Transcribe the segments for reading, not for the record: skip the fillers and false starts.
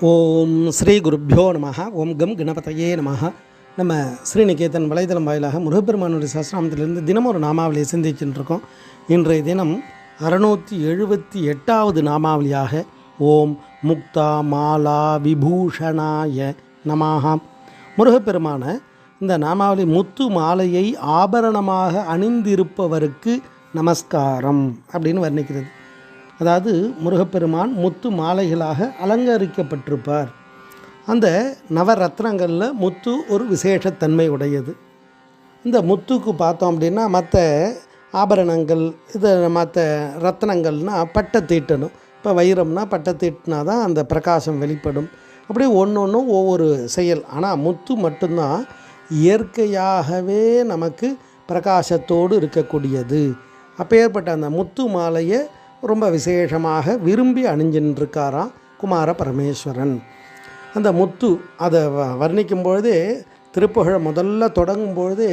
ஓம் ஸ்ரீ குருப்பியோ நம. ஓம் கம் கணபதையே நம. நம்ம ஸ்ரீநிகேதன் வலைதளம் வாயிலாக முருகப்பெருமானுடைய சஹஸ்ரநாமத்திலிருந்து தினம் ஒரு நாமாவளியை சிந்திச்சுட்டு இருக்கோம். இன்றைய தினம் 678வது நாமாவளியாக ஓம் முக்தா மாலா விபூஷணாய நமஹ. முருகப்பெருமான இந்த நாமாவளி முத்து மாலையை ஆபரணமாக அணிந்திருப்பவருக்கு நமஸ்காரம் அப்படின்னு வர்ணிக்கிறது. அதாவது முருகப்பெருமான் முத்து மாலைகளாக அலங்கரிக்கப்பட்டிருப்பார். அந்த நவரத்னங்களில் முத்து ஒரு விசேஷத்தன்மை உடையது. இந்த முத்துக்கு பார்த்தோம் அப்படின்னா மற்ற ஆபரணங்கள் மற்ற ரத்னங்கள்னால் பட்டை தீட்டணும். இப்போ வைரம்னா பட்டை தீட்டினா தான் அந்த பிரகாசம் வெளிப்படும். அப்படியே ஒன்று ஒன்றும் ஒவ்வொரு செயல். ஆனால் முத்து மட்டும்தான் இயற்கையாகவே நமக்கு பிரகாசத்தோடு இருக்கக்கூடியது. அப்பேற்பட்ட அந்த முத்து மாலையை ரொம்ப விசேஷமாக விரும்பி அணிஞ்சின்றிருக்காராம் குமார பரமேஸ்வரன். அந்த முத்து அதை வர்ணிக்கும் பொழுதே திருப்புகழை முதல்ல தொடங்கும் பொழுதே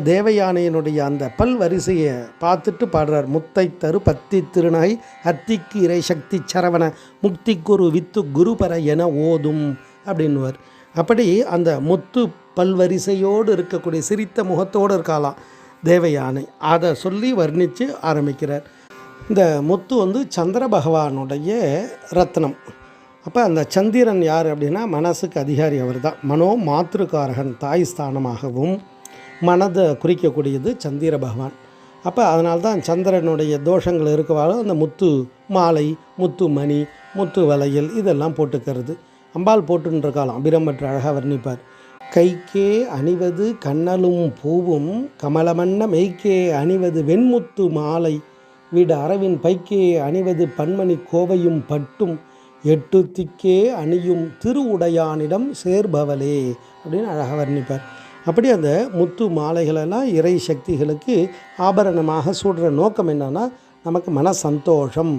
தேவயானையினுடைய அந்த பல் வரிசையை பார்த்துட்டு பாடுறார். முத்தை தரு பத்தி திருநகை அத்திக்கு இறை சக்தி சரவண முக்தி குரு வித்து குருபர என ஓதும் அப்படின்னுவார். அப்படி அந்த முத்து பல்வரிசையோடு இருக்கக்கூடிய சிரித்த முகத்தோடு இருக்காலாம் தேவயானை. அதை சொல்லி வர்ணித்து ஆரம்பிக்கிறார். இந்த முத்து சந்திர பகவானுடைய ரத்னம். அப்போ அந்த சந்திரன் யார் அப்படின்னா மனசுக்கு அதிகாரி அவர் தான். மனோ மாத்திருக்காரகன், தாய் ஸ்தானமாகவும் மனதை குறிக்கக்கூடியது சந்திர பகவான். அப்போ அதனால்தான் சந்திரனுடைய தோஷங்கள் இருக்கவாலும் அந்த முத்து மாலை, முத்து மணி, முத்து வளையல் இதெல்லாம் போட்டுக்கிறது. அம்பாள் போட்டுருக்காலாம் அபிரம்பற்ற அழகாக வர்ணிப்பார். கைக்கே அணிவது கண்ணலும் பூவும் கமலமன்ன மெய்க்கே அணிவது வெண்முத்து மாலை வீடு அரவின் பைக்கே அணிவது பன்மணி கோவையும் பட்டும் எட்டுத்திக்கே அணியும் திருவுடையானிடம் சேர்பவளே அப்படின்னு அழகாக வர்ணிப்பார். அப்படி அந்த முத்து மாலைகளெல்லாம் இறை சக்திகளுக்கு ஆபரணமாக சூடுற நோக்கம் என்னன்னா நமக்கு மன சந்தோஷம்,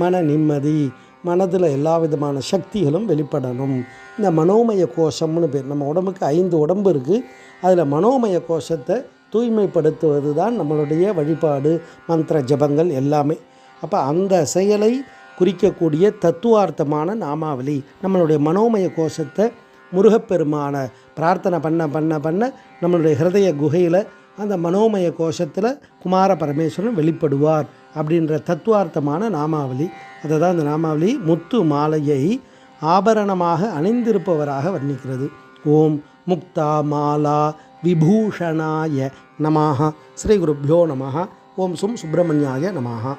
மன நிம்மதி, மனதில் எல்லா விதமான சக்திகளும் வெளிப்படணும். இந்த மனோமய கோஷம்னு பேர். நம்ம உடம்புக்கு 5 உடம்பு இருக்குது. அதில் மனோமய கோஷத்தை தூய்மைப்படுத்துவது தான் நம்மளுடைய வழிபாடு, மந்திர ஜபங்கள் எல்லாமே. அப்போ அந்த செயலை குறிக்கக்கூடிய தத்துவார்த்தமான நாமாவளி. நம்மளுடைய மனோமய கோஷத்தை முருகப்பெருமான பிரார்த்தனை பண்ண நம்மளுடைய ஹிருதய குகையில் அந்த மனோமய கோஷத்தில் குமார பரமேஸ்வரன் வெளிப்படுவார் அப்படின்ற தத்துவார்த்தமான நாமாவளி. அதை தான் இந்த நாமாவளி முத்து மாலையை ஆபரணமாக அணிந்திருப்பவராக வர்ணிக்கிறது. ஓம் முக்தா மாலா விபூஷணாய நமஹ. ஸ்ரீ குருப்பியோ நமஹ. ஓம் சும் சுப்பிரமணியாய நமஹ.